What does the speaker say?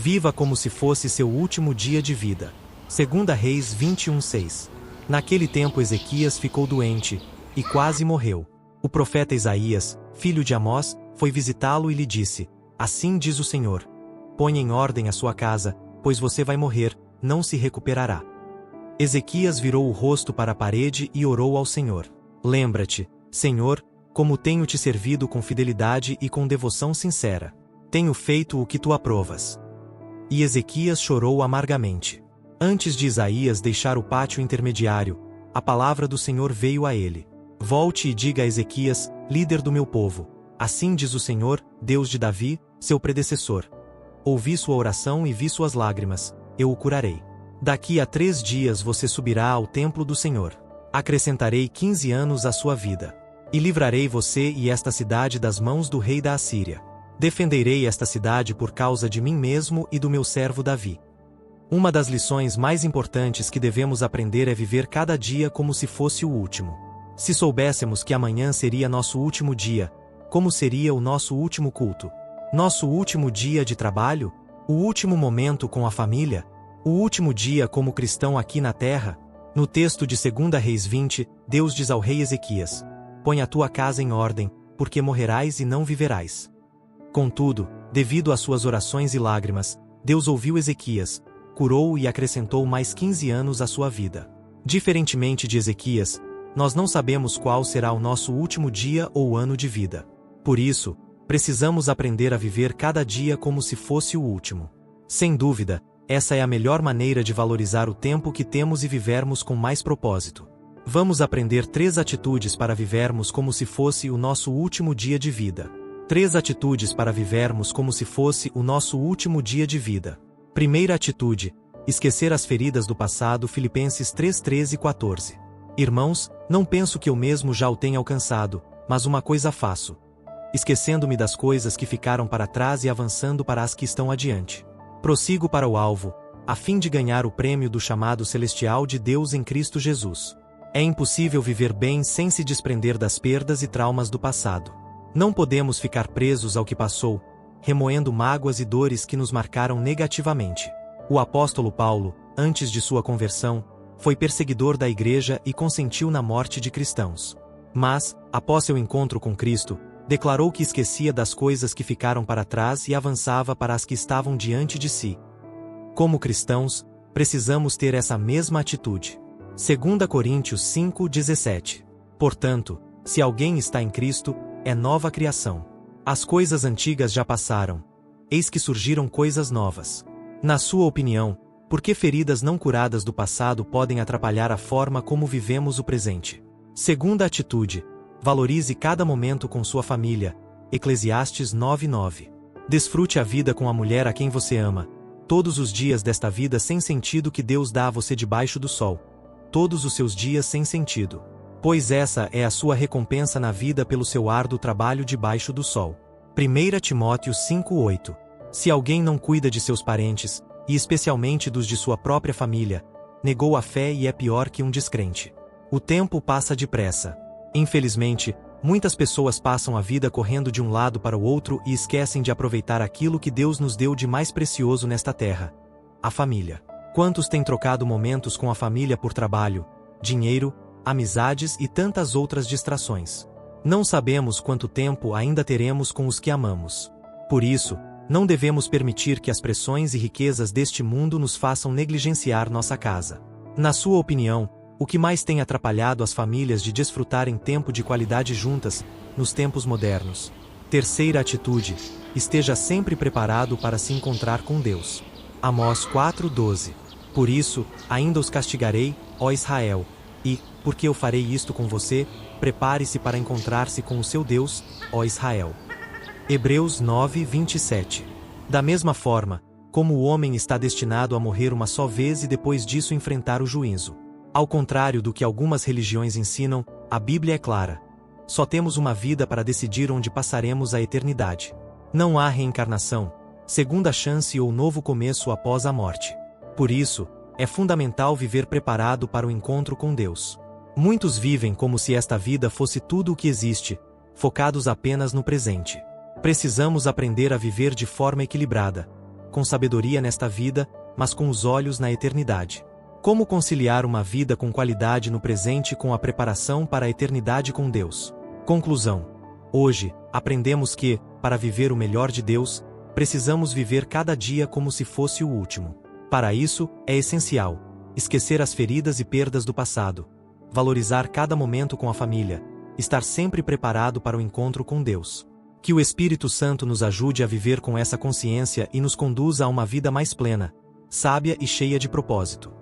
Viva como se fosse seu último dia de vida. 2 Reis 21:6. Naquele tempo Ezequias ficou doente, e quase morreu. O profeta Isaías, filho de Amós, foi visitá-lo e lhe disse: Assim diz o Senhor: Ponha em ordem a sua casa, pois você vai morrer, não se recuperará. Ezequias virou o rosto para a parede e orou ao Senhor: Lembra-te, Senhor, como tenho te servido com fidelidade e com devoção sincera. Tenho feito o que tu aprovas. E Ezequias chorou amargamente. Antes de Isaías deixar o pátio intermediário, a palavra do Senhor veio a ele: Volte e diga a Ezequias, líder do meu povo: Assim diz o Senhor, Deus de Davi, seu predecessor. Ouvi sua oração e vi suas lágrimas, eu o curarei. Daqui a 3 dias você subirá ao templo do Senhor. Acrescentarei 15 anos à sua vida. E livrarei você e esta cidade das mãos do rei da Assíria. Defenderei esta cidade por causa de mim mesmo e do meu servo Davi. Uma das lições mais importantes que devemos aprender é viver cada dia como se fosse o último. Se soubéssemos que amanhã seria nosso último dia, como seria o nosso último culto? Nosso último dia de trabalho? O último momento com a família? O último dia como cristão aqui na terra? No texto de 2 Reis 20, Deus diz ao rei Ezequias: Põe a tua casa em ordem, porque morrerás e não viverás. Contudo, devido às suas orações e lágrimas, Deus ouviu Ezequias, curou-o e acrescentou mais 15 anos à sua vida. Diferentemente de Ezequias, nós não sabemos qual será o nosso último dia ou ano de vida. Por isso, precisamos aprender a viver cada dia como se fosse o último. Sem dúvida, essa é a melhor maneira de valorizar o tempo que temos e vivermos com mais propósito. Vamos aprender 3 atitudes para vivermos como se fosse o nosso último dia de vida. 3 atitudes para vivermos como se fosse o nosso último dia de vida. Primeira atitude: esquecer as feridas do passado. Filipenses 3:13 e 14. Irmãos, não penso que eu mesmo já o tenha alcançado, mas uma coisa faço: esquecendo-me das coisas que ficaram para trás e avançando para as que estão adiante. Prossigo para o alvo, a fim de ganhar o prêmio do chamado celestial de Deus em Cristo Jesus. É impossível viver bem sem se desprender das perdas e traumas do passado. Não podemos ficar presos ao que passou, remoendo mágoas e dores que nos marcaram negativamente. O apóstolo Paulo, antes de sua conversão, foi perseguidor da igreja e consentiu na morte de cristãos. Mas, após seu encontro com Cristo, declarou que esquecia das coisas que ficaram para trás e avançava para as que estavam diante de si. Como cristãos, precisamos ter essa mesma atitude. 2 Coríntios 5:17. Portanto, se alguém está em Cristo, é nova criação. As coisas antigas já passaram. Eis que surgiram coisas novas. Na sua opinião, por que feridas não curadas do passado podem atrapalhar a forma como vivemos o presente? Segunda atitude: valorize cada momento com sua família. Eclesiastes 9:9. Desfrute a vida com a mulher a quem você ama. Todos os dias desta vida sem sentido que Deus dá a você debaixo do sol. Todos os seus dias sem sentido. Pois essa é a sua recompensa na vida pelo seu árduo trabalho debaixo do sol. 1 Timóteo 5:8. Se alguém não cuida de seus parentes, e especialmente dos de sua própria família, negou a fé e é pior que um descrente. O tempo passa depressa. Infelizmente, muitas pessoas passam a vida correndo de um lado para o outro e esquecem de aproveitar aquilo que Deus nos deu de mais precioso nesta terra: a família. Quantos têm trocado momentos com a família por trabalho, dinheiro, amizades e tantas outras distrações? Não sabemos quanto tempo ainda teremos com os que amamos. Por isso, não devemos permitir que as pressões e riquezas deste mundo nos façam negligenciar nossa casa. Na sua opinião, o que mais tem atrapalhado as famílias de desfrutarem tempo de qualidade juntas, nos tempos modernos? Terceira atitude: esteja sempre preparado para se encontrar com Deus. Amós 4:12. Por isso, ainda os castigarei, ó Israel, e, porque eu farei isto com você, prepare-se para encontrar-se com o seu Deus, ó Israel. Hebreus 9:27. Da mesma forma, como o homem está destinado a morrer uma só vez e depois disso enfrentar o juízo. Ao contrário do que algumas religiões ensinam, a Bíblia é clara. Só temos uma vida para decidir onde passaremos a eternidade. Não há reencarnação, segunda chance ou novo começo após a morte. Por isso, é fundamental viver preparado para o encontro com Deus. Muitos vivem como se esta vida fosse tudo o que existe, focados apenas no presente. Precisamos aprender a viver de forma equilibrada. com sabedoria nesta vida, mas com os olhos na eternidade. Como conciliar uma vida com qualidade no presente com a preparação para a eternidade com Deus? Conclusão. Hoje, aprendemos que, para viver o melhor de Deus, precisamos viver cada dia como se fosse o último. Para isso, é essencial esquecer as feridas e perdas do passado, valorizar cada momento com a família, estar sempre preparado para o encontro com Deus. Que o Espírito Santo nos ajude a viver com essa consciência e nos conduza a uma vida mais plena, sábia e cheia de propósito.